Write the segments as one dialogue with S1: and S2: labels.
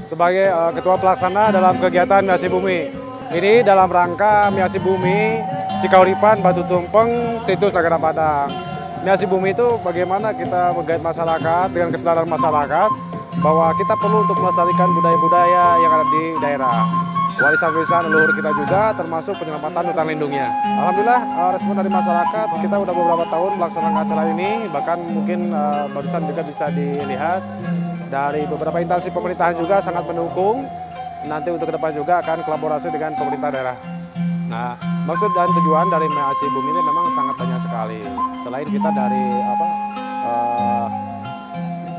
S1: sebagai Ketua Pelaksana dalam kegiatan Miasi Bumi. Ini dalam rangka Miasi Bumi Cikauripan Batu Tumpeng situs Nagara Padang. Miasi Bumi itu bagaimana kita menggait masyarakat dengan kesadaran masyarakat bahwa kita perlu untuk melestarikan budaya-budaya yang ada di daerah. Warisan-warisan leluhur kita juga termasuk penyelamatan hutan lindungnya. Alhamdulillah respon dari masyarakat, kita udah beberapa tahun melaksanakan acara ini, bahkan mungkin barusan juga bisa dilihat dari beberapa instansi pemerintahan juga sangat mendukung. Nanti untuk ke depan juga akan kolaborasi dengan pemerintah daerah. Nah, maksud dan tujuan dari Miasi Bumi ini memang sangat banyak sekali. Selain kita dari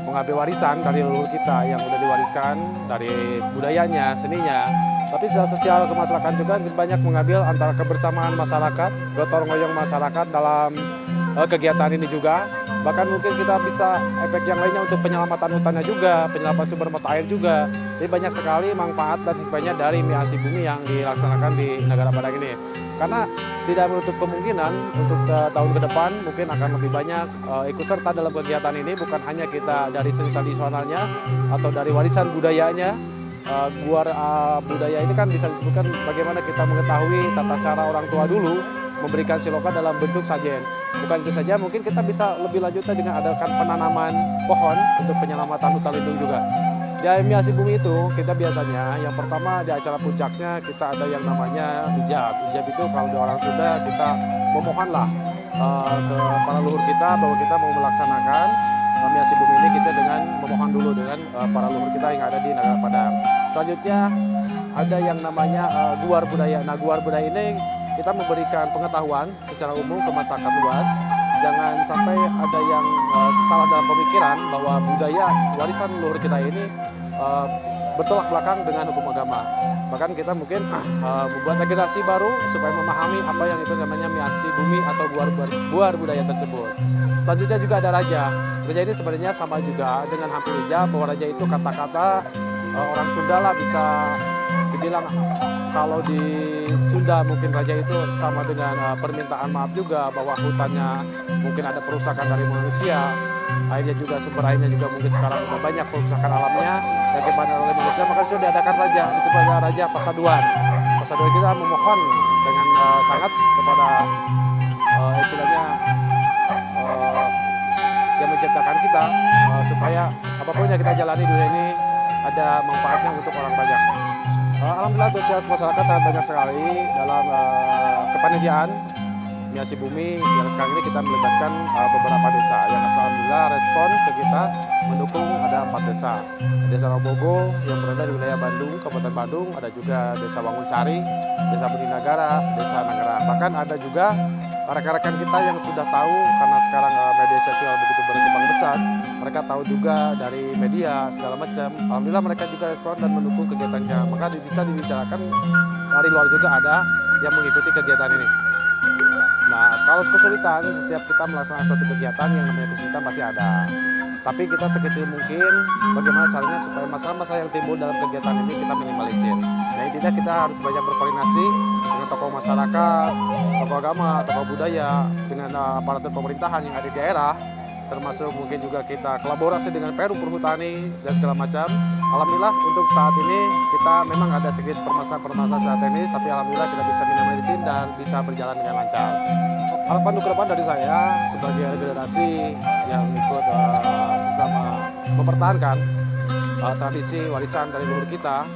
S1: mengambil warisan dari leluhur kita yang sudah diwariskan dari budayanya, seninya, tapi secara sosial kemasyarakatan juga banyak mengambil antara kebersamaan masyarakat, gotong royong masyarakat dalam kegiatan ini juga. Bahkan mungkin kita bisa efek yang lainnya untuk penyelamatan hutannya juga, penyelamatan sumber mata air juga. Jadi banyak sekali manfaat dan hikmahnya dari Miasi Bumi yang dilaksanakan di Nagara Padang ini. Karena tidak menutup kemungkinan untuk tahun ke depan mungkin akan lebih banyak ikut serta dalam kegiatan ini, bukan hanya kita dari seni tradisionalnya atau dari warisan budayanya. Guar budaya ini kan bisa disebutkan bagaimana kita mengetahui tata cara orang tua dulu memberikan siloka dalam bentuk sajen. Bukan itu saja, mungkin kita bisa lebih lanjutnya dengan adakan penanaman pohon untuk penyelamatan hutan lindung juga. Di Miasi Bumi itu kita biasanya yang pertama di acara puncaknya kita ada yang namanya ijab. Ijab itu kalau di orang Sunda kita memohonlah ke para leluhur kita bahwa kita mau melaksanakan Miasi Bumi ini kita dengan memohon dulu dengan para leluhur kita yang ada di Nagara Padang. Selanjutnya ada yang namanya guar budaya. Nah, guar budaya ini kita memberikan pengetahuan secara umum ke masyarakat luas. Jangan sampai ada yang salah dalam pemikiran bahwa budaya warisan leluhur kita ini bertolak belakang dengan hukum agama. Bahkan kita mungkin membuat regenerasi baru supaya memahami apa yang itu namanya Miasi Bumi atau guar budaya tersebut. Selanjutnya juga ada raja. Raja ini sebenarnya sama juga dengan hampir ijab, bahwa raja itu kata-kata orang Sunda lah bisa dibilang. Kalau di Sunda mungkin raja itu sama dengan permintaan maaf juga bahwa hutannya mungkin ada perusakan dari manusia, airnya juga sumber airnya juga mungkin sekarang sudah banyak perusakan alamnya yang dibangun oleh manusia, maka sudah diadakan raja disebut raja Pasaduan. Pasaduan kita memohon dengan sangat kepada istilahnya yang menciptakan kita supaya apapun yang kita jalani di dunia ini ada manfaatnya untuk orang banyak. Alhamdulillah antusias masyarakat sangat banyak sekali dalam kepanitiaan Miasi Bumi yang sekarang ini kita melibatkan beberapa desa yang alhamdulillah respon ke kita mendukung. Ada 4 desa. Desa Robogo yang berada di wilayah Bandung, Kabupaten Bandung, ada juga Desa Wangunsari, Desa Budinagara, Desa Nagara. Bahkan ada juga rekan-rekan kita yang sudah tahu karena sekarang media sosial begitu berkembang besar, mereka tahu juga dari media segala macam. Alhamdulillah mereka juga respon dan mendukung kegiatannya. Maka bisa dibicarakan dari luar juga ada yang mengikuti kegiatan ini. Nah, kalau kesulitan setiap kita melaksanakan suatu kegiatan yang namanya kesulitan pasti ada. Tapi kita sekecil mungkin bagaimana caranya supaya masalah-masalah yang timbul dalam kegiatan ini kita minimalisir. Nah, intinya kita harus banyak berkoordinasi dengan tokoh masyarakat, tokoh agama, tokoh budaya, dengan aparatur pemerintahan yang ada di daerah, termasuk mungkin juga kita kolaborasi dengan Perum Perhutani dan segala macam. Alhamdulillah untuk saat ini kita memang ada sedikit permasalahan secara teknis, tapi alhamdulillah kita bisa minimalisir dan bisa berjalan dengan lancar. Harapan untuk ke depan dari saya sebagai generasi yang ikut sama mempertahankan tradisi warisan dari leluhur kita,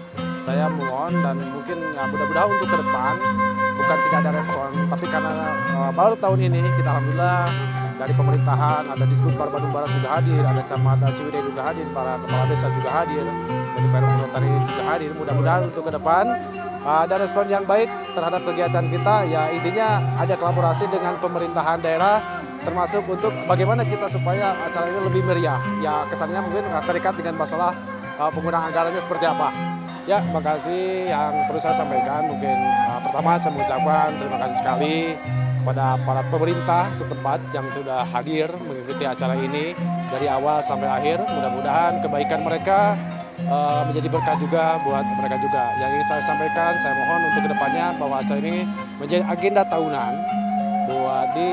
S1: saya mohon dan mungkin mudah-mudahan untuk ke depan bukan tidak ada respon, tapi karena baru tahun ini kita alhamdulillah dari pemerintahan, ada Disbudpar Bandung Barat juga hadir, ada Camat Ciwidey juga hadir, para kepala desa juga hadir, dari Perum Perhutani juga hadir. Mudah-mudahan untuk ke depan ada respon yang baik terhadap kegiatan kita. Ya intinya ada kolaborasi dengan pemerintahan daerah, termasuk untuk bagaimana kita supaya acara ini lebih meriah. Ya kesannya mungkin terikat dengan masalah penggunaan anggarannya seperti apa. Ya, terima kasih yang perlu saya sampaikan. Mungkin pertama saya mengucapkan terima kasih sekali kepada para pemerintah setempat yang sudah hadir mengikuti acara ini dari awal sampai akhir. Mudah-mudahan kebaikan mereka menjadi berkah juga buat mereka juga. Yang ingin saya sampaikan, saya mohon untuk kedepannya bahwa acara ini menjadi agenda tahunan bahwa di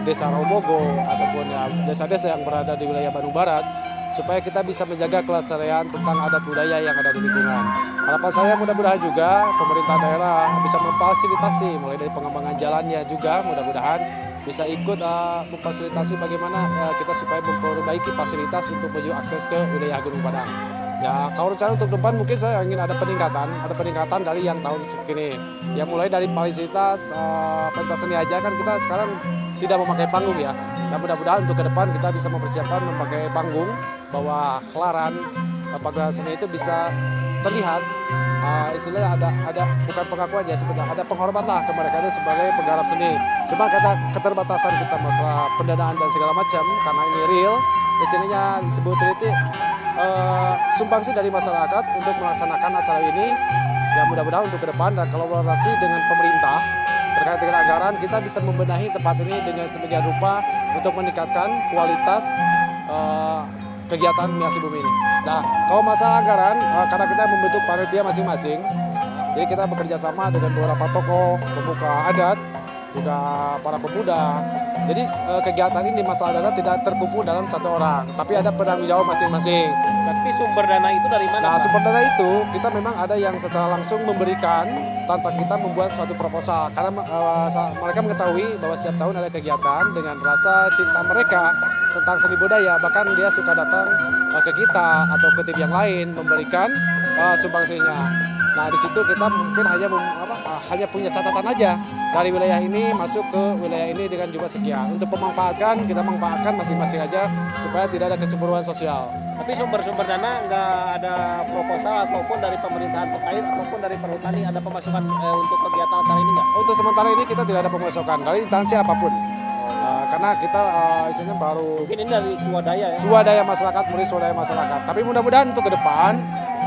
S1: Desa Robogo ataupun desa-desa yang berada di wilayah Bandung Barat supaya kita bisa menjaga kelestarian tentang adat budaya yang ada di lingkungan. Harapan saya mudah-mudahan juga pemerintah daerah bisa memfasilitasi mulai dari pengembangan jalannya juga, mudah-mudahan bisa ikut memfasilitasi bagaimana kita supaya memperbaiki fasilitas untuk menuju akses ke wilayah Gunung Padang. Ya, kalau rencana untuk depan mungkin saya ingin ada peningkatan dari yang tahun segini. Ya mulai dari fasilitas pentas seni aja kan kita sekarang tidak memakai panggung ya. Dan mudah-mudahan untuk ke depan kita bisa mempersiapkan memakai panggung bahwa gelaran pagelaran seni itu bisa terlihat istilahnya ada bukan pengakuan ya, sebenarnya ada penghormatan lah ke mereka itu sebagai penggarap seni. Cuma kata keterbatasan kita masalah pendanaan dan segala macam karena ini real, istilahnya disebut itu sumbangsi dari masyarakat untuk melaksanakan acara ini. Ya mudah-mudahan untuk ke depan dan kolaborasi dengan pemerintah terkait dengan anggaran kita bisa membenahi tempat ini dengan sedemikian rupa untuk meningkatkan kualitas kegiatan Miasi Bumi ini. Nah, kalau masalah anggaran, karena kita membentuk panitia masing-masing, jadi kita bekerja sama dengan beberapa tokoh, pemuka adat, juga para pemuda. Jadi kegiatan ini masalah dana tidak terkumpul dalam satu orang, tapi ada penanggung jawab masing-masing.
S2: Tapi sumber dana itu dari mana?
S1: Nah,
S2: Pak?
S1: sumber dana itu kita memang ada yang secara langsung memberikan tanpa kita membuat suatu proposal. Karena mereka mengetahui bahwa setiap tahun ada kegiatan dengan rasa cinta mereka tentang seni budaya. Bahkan dia suka datang ke kita atau ke tim yang lain memberikan sumbangsinya. Nah, di situ kita mungkin hanya punya catatan aja dari wilayah ini masuk ke wilayah ini dengan jumlah sekian. Untuk memanfaatkan, kita manfaatkan masing-masing aja supaya tidak ada kecemburuan sosial.
S2: Tapi sumber-sumber dana nggak ada proposal ataupun dari pemerintahan terkait ataupun dari perhutani ada pemasukan untuk kegiatan acara ini nggak?
S1: Untuk sementara ini kita tidak ada pemasukan dari instansi apapun. Karena kita istilahnya baru
S2: Mungkin ini dari swadaya ya?
S1: swadaya masyarakat, mulai swadaya masyarakat. Tapi mudah-mudahan untuk ke depan,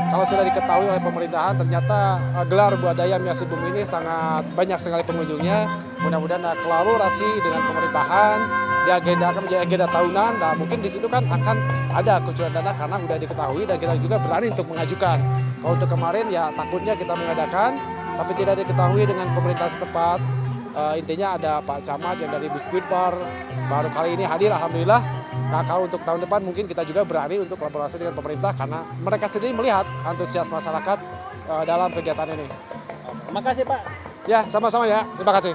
S1: kalau sudah diketahui oleh pemerintahan, ternyata gelar budaya Miasi Bumi ini sangat banyak sekali pengunjungnya. Mudah-mudahan kolaborasi dengan pemerintahan, diagendakan menjadi agenda tahunan. Nah, mungkin di situ kan akan ada kucuran dana karena sudah diketahui dan kita juga berani untuk mengajukan. Kalau untuk kemarin ya takutnya kita mengadakan, tapi tidak diketahui dengan pemerintah setempat. Intinya ada Pak Camat yang dari Busbidpar baru kali ini hadir, alhamdulillah. Nah, kalau untuk tahun depan mungkin kita juga berani untuk kolaborasi dengan pemerintah karena mereka sendiri melihat antusias masyarakat dalam kegiatan ini.
S2: Terima kasih Pak.
S1: Ya, sama-sama ya. Terima kasih.